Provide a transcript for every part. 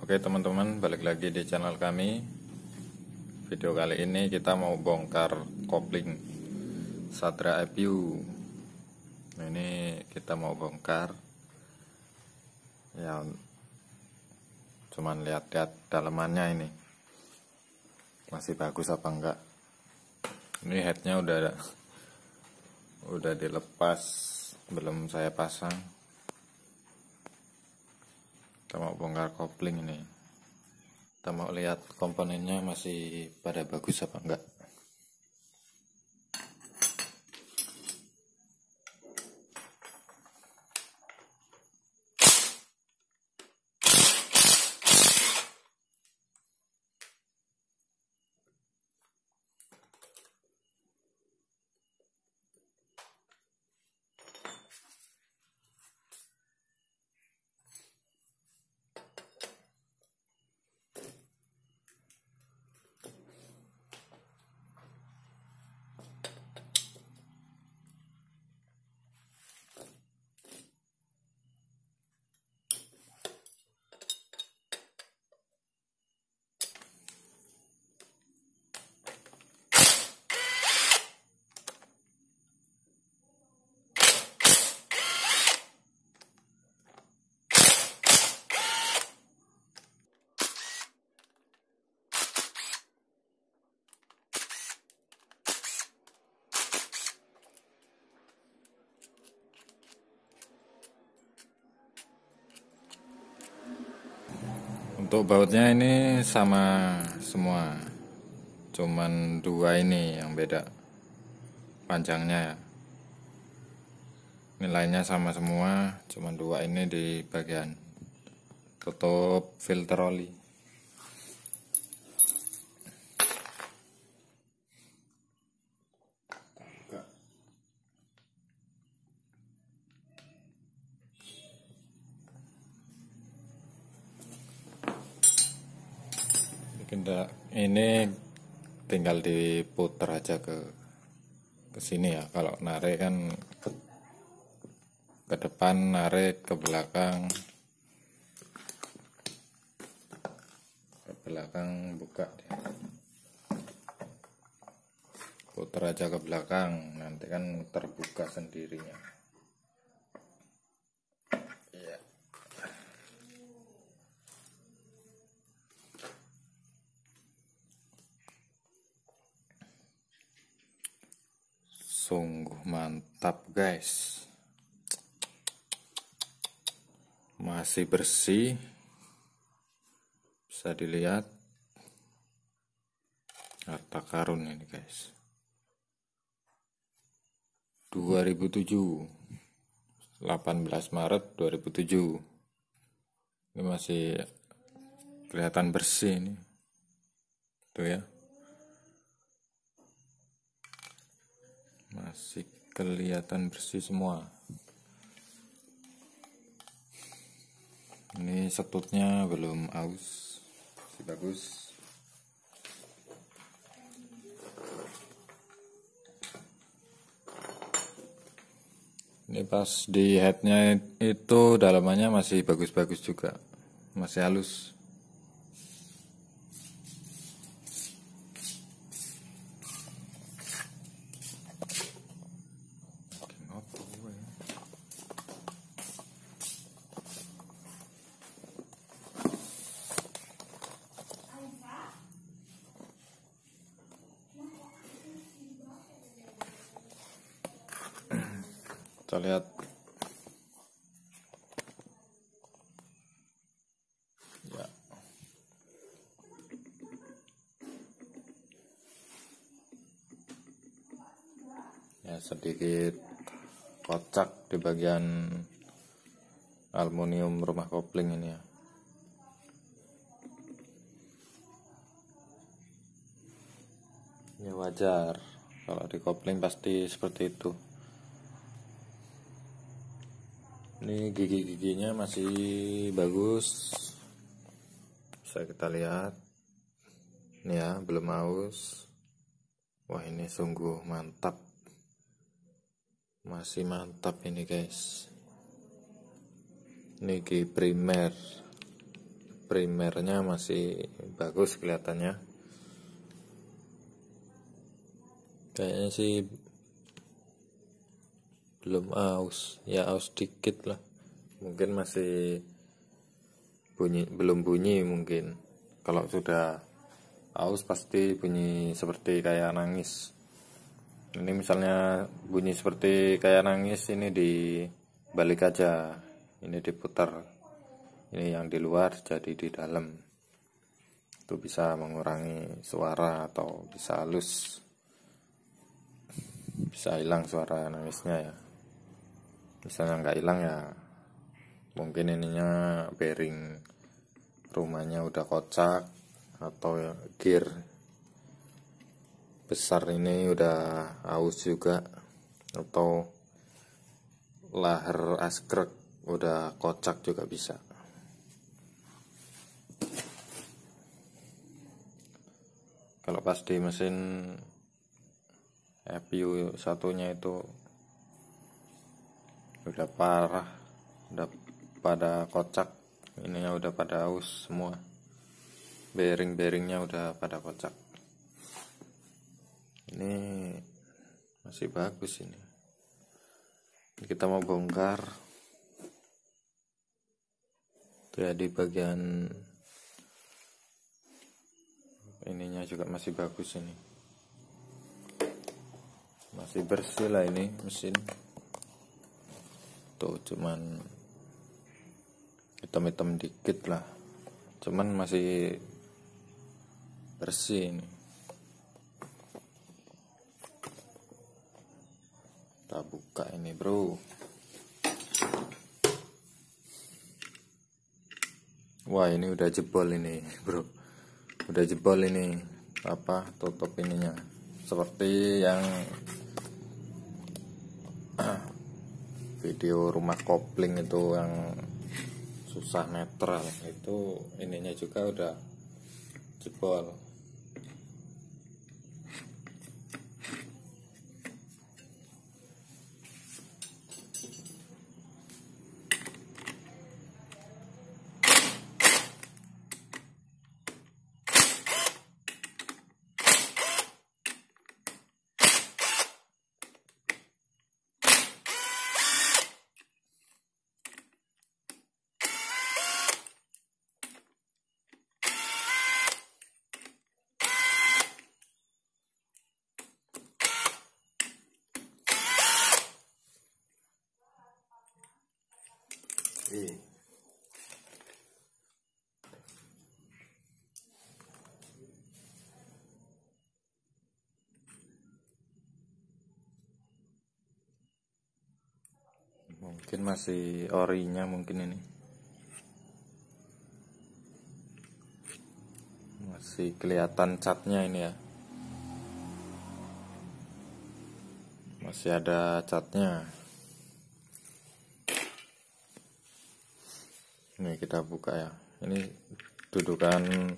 Oke teman-teman, balik lagi di channel kami. Video kali ini kita mau bongkar kopling Satra IPU. Ini kita mau bongkar ya, cuman lihat-lihat dalamannya ini masih bagus apa enggak. Ini headnya udah dilepas, belum saya pasang. Kita mau bongkar kopling ini. Kita mau lihat komponennya masih pada bagus apa enggak. Untuk bautnya ini sama semua, cuman dua ini yang beda panjangnya ya. Nilainya sama semua, cuman dua ini di bagian tutup filter oli. Ini tinggal diputar aja ke sini ya. Kalau narik kan ke depan, narik ke belakang buka. Putar aja ke belakang, nanti kan terbuka sendirinya. Sungguh mantap guys, masih bersih, bisa dilihat harta karun ini guys. 2007, 18 Maret 2007, ini masih kelihatan bersih ini tuh ya, masih kelihatan bersih semua. Ini setutnya belum aus, masih bagus. Ini pas di headnya itu dalamannya masih bagus-bagus juga, masih halus. Kita lihat ya, sedikit kocak di bagian aluminium rumah kopling ini ya. Ya wajar, kalau di kopling pasti seperti itu. Ini gigi-giginya masih bagus, bisa kita lihat. Ini ya, belum aus. Wah, ini sungguh mantap, masih mantap ini guys. Ini gigi primer, primernya masih bagus kelihatannya. Kayaknya sih belum aus, ya aus dikit lah, mungkin masih belum bunyi. Mungkin kalau sudah aus pasti bunyi seperti kayak nangis. Ini misalnya bunyi seperti kayak nangis, ini dibalik aja, ini diputar, ini yang di luar jadi di dalam. Itu bisa mengurangi suara atau bisa halus, bisa hilang suara nangisnya ya. Misalnya nggak hilang ya mungkin ininya bearing rumahnya udah kocak, atau gear besar ini udah aus juga, atau lahar askrek udah kocak juga bisa. Kalau pas di mesin EPU satunya itu udah parah, udah pada kocak, ininya udah pada aus semua, bearing-bearingnya udah pada kocak. Ini masih bagus ini. Kita mau bongkar tuh ya, di bagian ininya juga masih bagus ini, masih bersih lah ini mesin tuh, cuman hitam-hitam dikit lah, cuman masih bersih ini. Kita buka ini bro. Wah, ini udah jebol ini bro, udah jebol ini apa tutup ininya, seperti yang video rumah kopling itu yang susah netral itu, ininya juga udah jebol. Mungkin masih orinya, mungkin ini masih kelihatan catnya ini ya, masih ada catnya. Ini kita buka ya, ini dudukan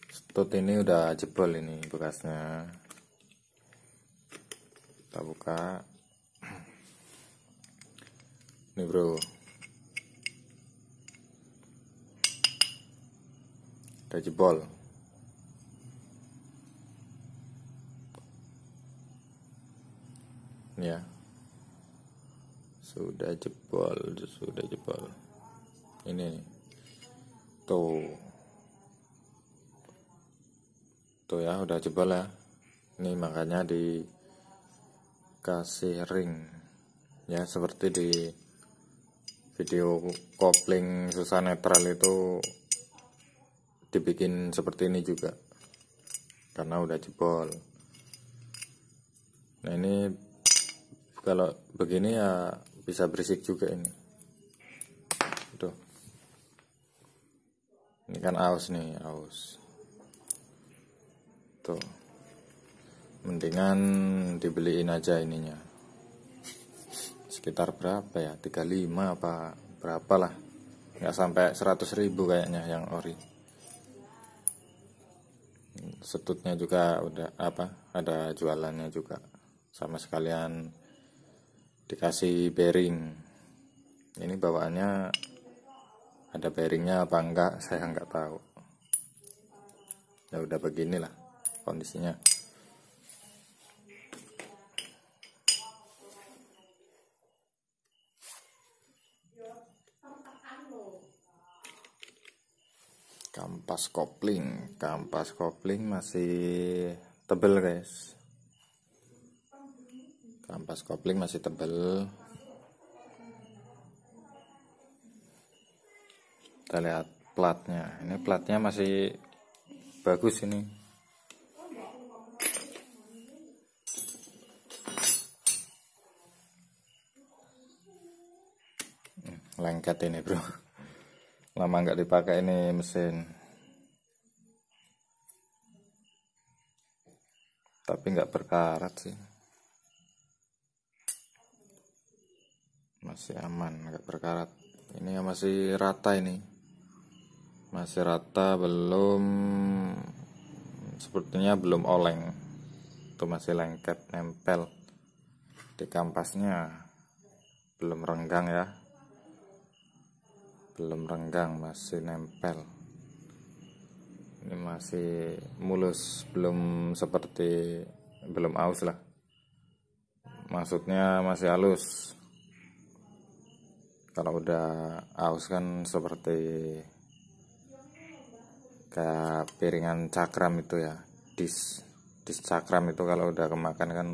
stud ini udah jebol ini bekasnya. Kita buka ini bro, udah jebol. Ini ya, sudah jebol. Ini tuh ya, udah jebol ya. Ini makanya dikasih ring ya, seperti di video kopling susah netral itu dibikin seperti ini juga, karena udah jebol. Nah ini kalau begini ya bisa berisik juga ini. Tuh, ini kan aus nih, aus. Tuh, mendingan dibeliin aja ininya. Sekitar berapa ya, 35 apa berapa lah, nggak sampai 100.000 kayaknya yang ori. Setutnya juga udah ada jualannya juga, sama sekalian dikasih bearing. Ini bawaannya Ada bearingnya apa enggak saya nggak tahu. Ya udah beginilah kondisinya. Kampas kopling masih tebel guys. Kampas kopling masih tebel. Kita lihat platnya. Ini platnya masih bagus ini. Lengket ini bro. Lama nggak dipakai ini mesin. Tapi nggak berkarat sih. Masih aman, nggak berkarat. Ini masih rata ini. Masih rata, belum, sepertinya belum oleng. Itu masih lengket, nempel di kampasnya. Belum renggang ya. Belum renggang, masih nempel. Ini masih mulus, belum seperti, belum aus lah. Maksudnya masih halus. Kalau udah aus kan seperti kayak piringan cakram itu ya, dis cakram itu kalau udah kemakan kan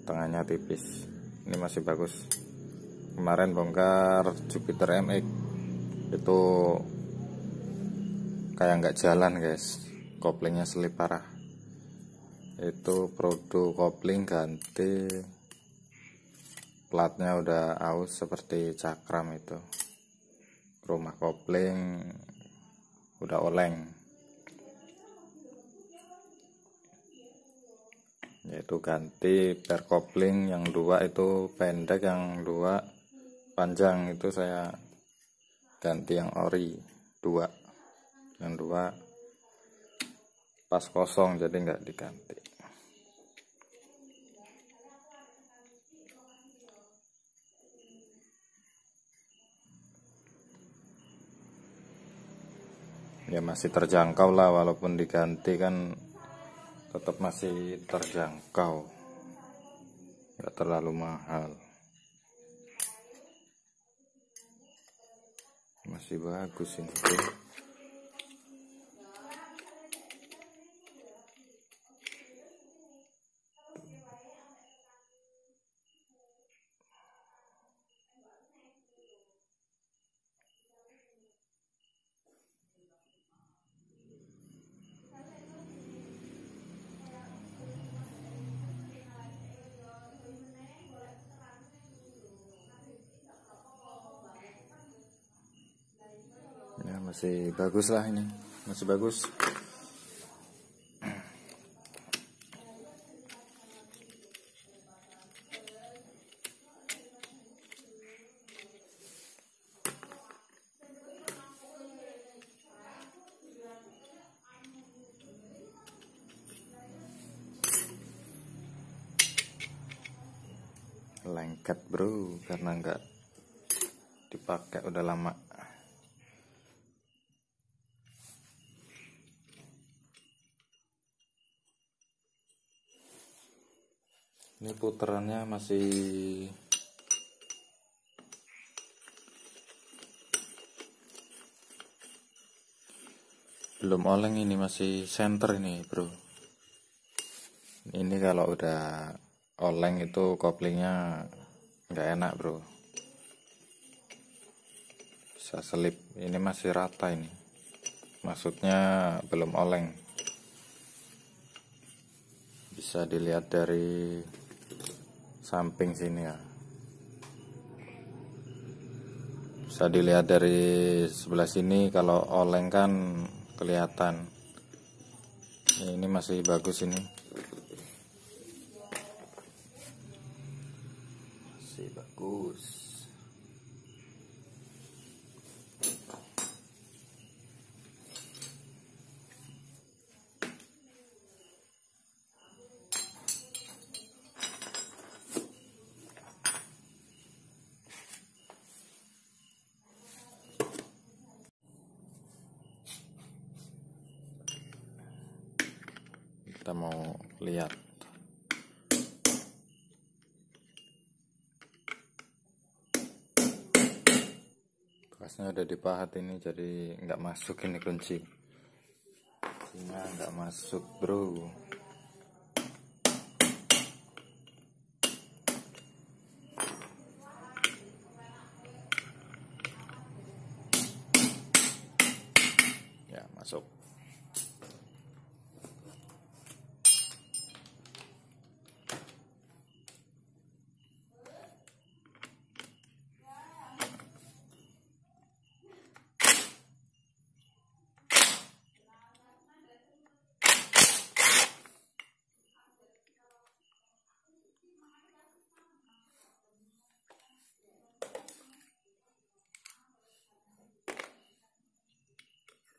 tengahnya tipis. Ini masih bagus. Kemarin bongkar Jupiter MX itu kayak nggak jalan guys, koplingnya selip parah. Itu produk kopling ganti, platnya udah aus seperti cakram itu. Rumah kopling udah oleng, yaitu ganti per kopling yang dua itu pendek, yang dua panjang. Itu saya ganti yang ori dua, yang dua pas kosong jadi nggak diganti. Ya masih terjangkau lah, walaupun diganti kan tetap masih terjangkau, nggak terlalu mahal, masih bagus ini. Ya masih bagus lah ini, masih bagus. Lengket bro, karena nggak dipakai udah lama. Ini putarannya masih belum oleng, ini masih center ini bro. Ini kalau udah oleng itu koplingnya nggak enak bro, bisa selip. Ini masih rata ini, maksudnya belum oleng. Bisa dilihat dari samping sini ya, bisa dilihat dari sebelah sini. Kalau oleng kan kelihatan. Ini masih bagus ini, masih bagus. kita mau lihat. Bekasnya udah dipahat ini, jadi nggak masuk ini kuncinya nggak masuk bro. Ya masuk.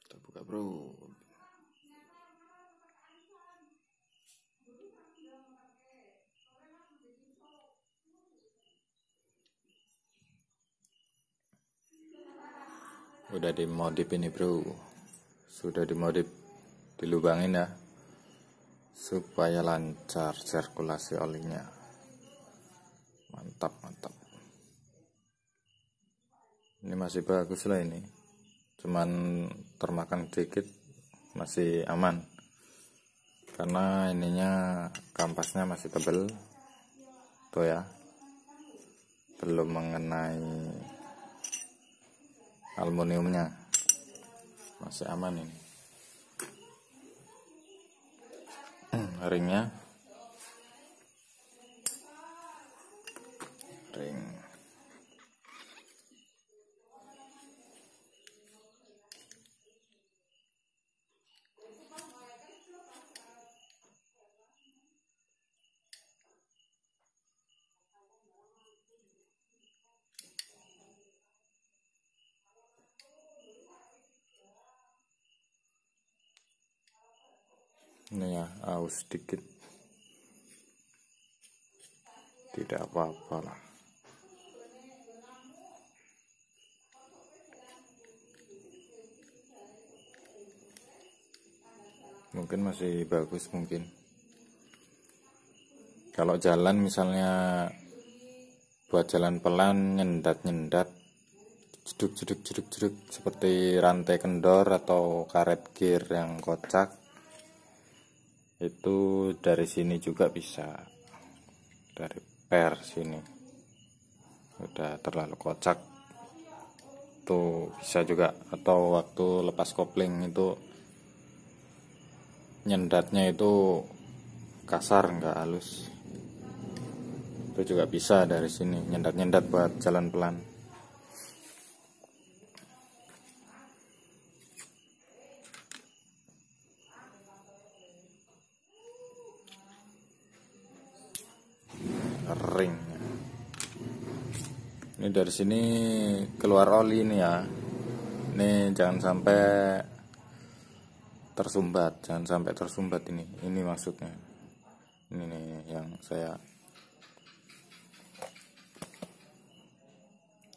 Kita buka bro. Udah dimodif ini bro, sudah dimodif, dilubangin ya supaya lancar sirkulasi olinya. Mantap mantap, ini masih bagus lah, ini cuman termakan sedikit, masih aman karena ininya kampasnya masih tebel tuh ya, belum mengenai aluminiumnya, masih aman ini. Ringnya, ring ini ya, aus sedikit, tidak apa-apa lah. Mungkin masih bagus, mungkin kalau jalan misalnya buat jalan pelan, nyendat jeduk seperti rantai kendor atau karet gear yang kocak, itu dari sini juga bisa, dari per sini udah terlalu kocak tuh bisa juga, atau waktu lepas kopling itu nyendatnya itu kasar, nggak halus, itu juga bisa dari sini, nyendat buat jalan pelan. Ring ini dari sini keluar oli ini ya, ini jangan sampai tersumbat, ini maksudnya, ini nih yang saya,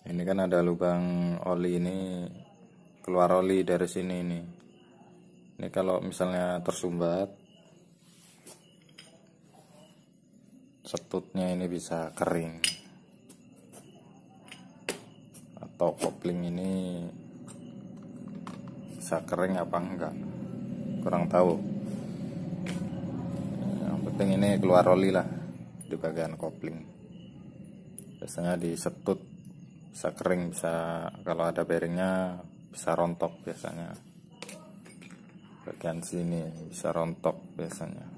ini kan ada lubang oli, ini keluar oli dari sini ini kalau misalnya tersumbat, setutnya ini bisa kering, atau kopling ini bisa kering apa enggak, kurang tahu. Yang penting ini keluar oli lah di bagian kopling, biasanya disetut bisa kering, bisa kalau ada bearingnya bisa rontok, biasanya bagian sini bisa rontok biasanya.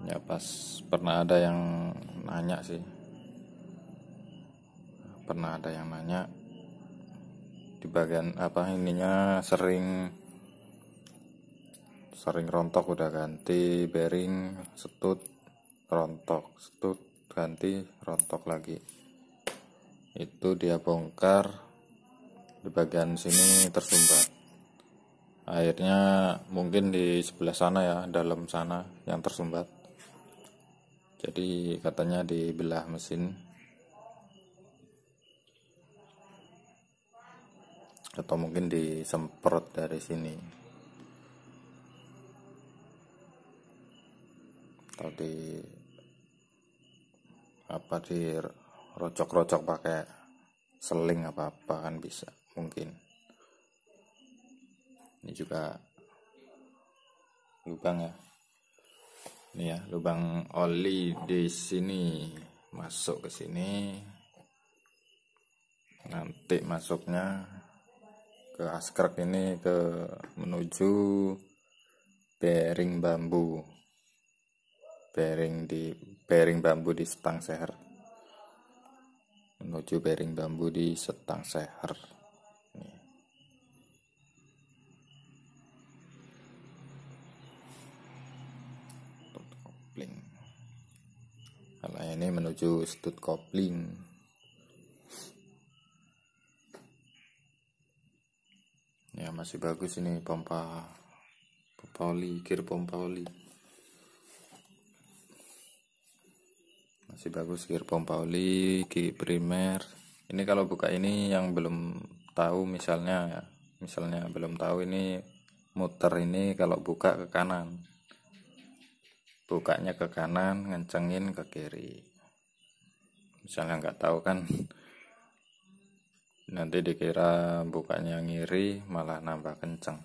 Ya pas pernah ada yang nanya sih, di bagian apa ininya sering rontok, udah ganti bearing, setut rontok, setut ganti rontok lagi, itu dia bongkar di bagian sini tersumbat, akhirnya mungkin di sebelah sana ya, dalam sana yang tersumbat. Jadi katanya dibelah mesin atau mungkin disemprot dari sini. atau di rocok-rocok pakai seling apa kan bisa, mungkin. Ini juga lubang ya. Ini ya, lubang oli di sini, masuk ke sini. Nanti masuknya ke askrek ini menuju bearing bambu. Bearing bambu di setang seher. Menuju bearing bambu di setang seher. Kalau ini menuju stud kopling. Ya, masih bagus ini pompa oli, gear pompa oli. Masih bagus gear pompa oli, gigi primer. Ini kalau buka ini yang belum tahu, misalnya belum tahu ini muter ini, kalau buka ke kanan. Bukanya ke kanan, ngencengin ke kiri. Misalnya nggak tahu kan, nanti dikira bukanya ngiri, malah nambah kenceng.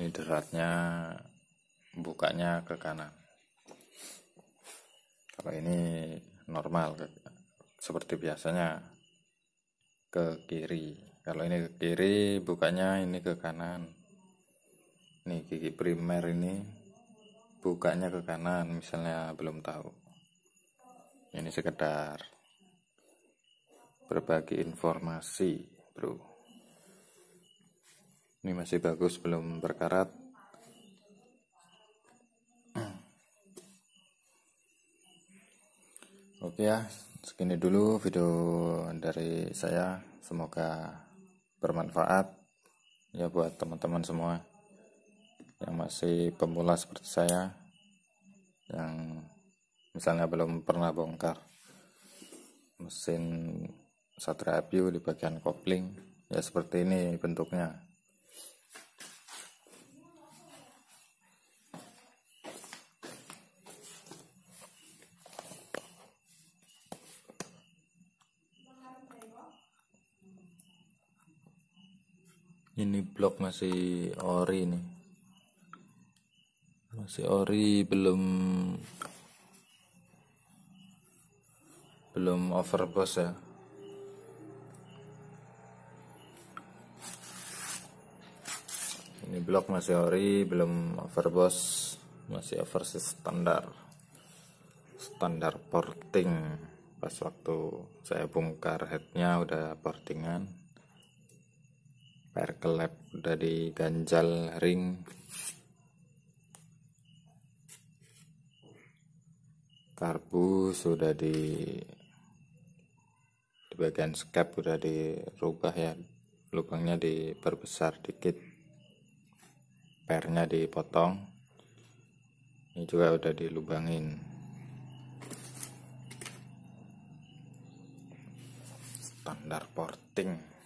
Ini deratnya bukanya ke kanan. Kalau ini normal seperti biasanya ke kiri. Kalau ini ke kiri, bukanya ini ke kanan. Nih gigi primer ini bukanya ke kanan, misalnya belum tahu. Ini sekedar berbagi informasi, bro. Ini masih bagus, belum berkarat. Oke ya, segini dulu video dari saya. Semoga bermanfaat ya buat teman-teman semua yang masih pemula seperti saya, yang misalnya belum pernah bongkar mesin Satria IPU di bagian kopling. Ya seperti ini bentuknya. Ini blok masih ori nih. Masih ori, belum overboss ya. Ini blok masih ori, belum overboss, masih oversis standar porting. Pas waktu saya bongkar headnya udah portingan, perkelep udah diganjal ring, karbu sudah di bagian skep udah dirubah ya, lubangnya diperbesar dikit, pernya dipotong. Ini juga udah dilubangin. Standar porting.